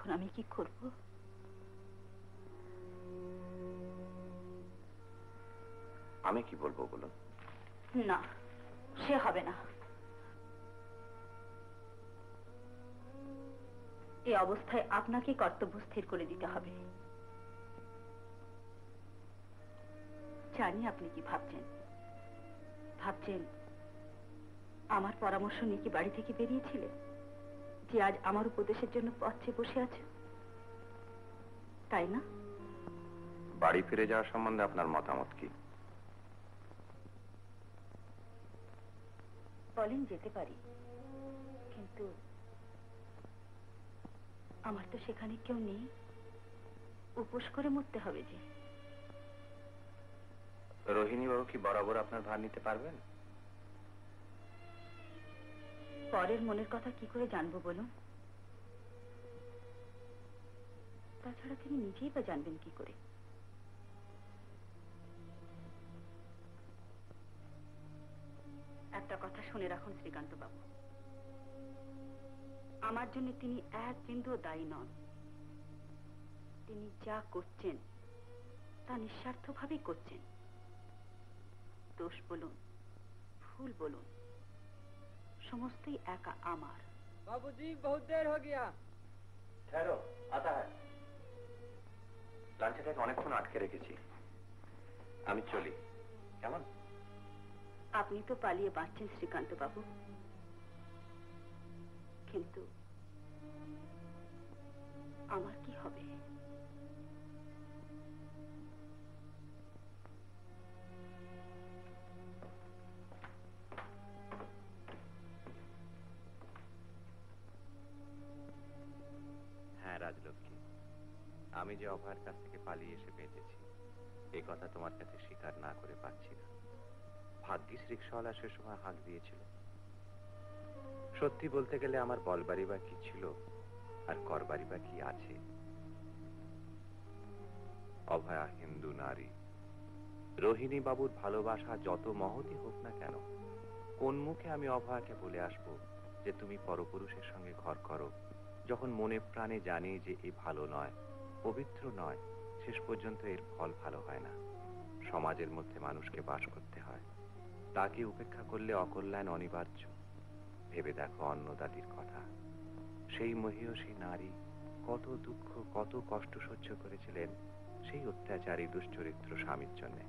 এখন আমি কি করব? আমি কি বলবো বলুন? না, সে হবে না। এই অবস্থায় আপনাকে কর্তব্য স্থির করে দিতে হবে। জানি আপনি কি ভাবছেন। ভাবছেন আমার পরামর্শ নিয়ে কি বাড়ি থেকে বেরিয়েছিলেন, যে আজ আমার উপদেশের জন্য পথে বসে আছে, তাই না? বাড়ি ফিরে যাওয়ার সম্বন্ধে আপনার মতামত কি? বলেন যেতে পারি, কিন্তু আমার তো সেখানে কেউ নেই। উপোস করে মরতে হবে যে। রোহিণী বাবু কি বরাবর আপনার ভার নিতে পারবেন? পরের মনের কথা কি করে জানবো বলুন? তাছাড়া তিনি নিজেই বা জানবেন কি করে? একটা কথা শুনে রাখুন শ্রীকান্ত বাবু, আমার জন্য তিনি এক বিন্দুও দায়ী নন। তিনি যা করছেন তা নিঃস্বার্থভাবেই করছেন। দোষ বলুন, ভুল বলুন, সমস্তই একা আমার। बाबूजी बहुत देर हो गया। ठहरो, आता है। লাঞ্চে থেকে অনেকক্ষণ আটকে রেখেছি, আমি চলি, কেমন? আপনি তো পালিয়ে বাঁচছেন শ্রীকান্ত বাবু, কিন্তু আমার কি হবে? হ্যাঁ রাজলক্ষ্মী, আমি যে অভয়ের কাছ থেকে পালিয়ে এসে বেঁচেছি এই কথা তোমার কাছে স্বীকার না করে পাচ্ছি না। ভাগ্যিস রিক্সাওয়ালা সে সময় হাঁক দিয়েছিল। সত্যি বলতে গেলে আমার বলবাড়ি বা কি ছিল আর করবাড়ি বা কি আছে? অভয়া হিন্দু নারী। রোহিণী বাবুর ভালোবাসা যত মহৎই হোক না কেন, কোন মুখে আমি অভয়াকে বলে আসবো যে তুমি পরপুরুষের সঙ্গে ঘর করো, যখন মনে প্রাণে জানি যে এ ভালো নয়, পবিত্র নয়, শেষ পর্যন্ত এর ফল ভালো হয় না। সমাজের মধ্যে মানুষকে বাস করতে হয়, তাকে উপেক্ষা করলে অকল্যাণ অনিবার্য। ভেবে দেখো অন্নদাদির কথা, সেই মহীয়সী নারী কত দুঃখ কত কষ্ট সহ্য করেছিলেন সেই অত্যাচারী দুশ্চরিত্র স্বামীর জন্যে।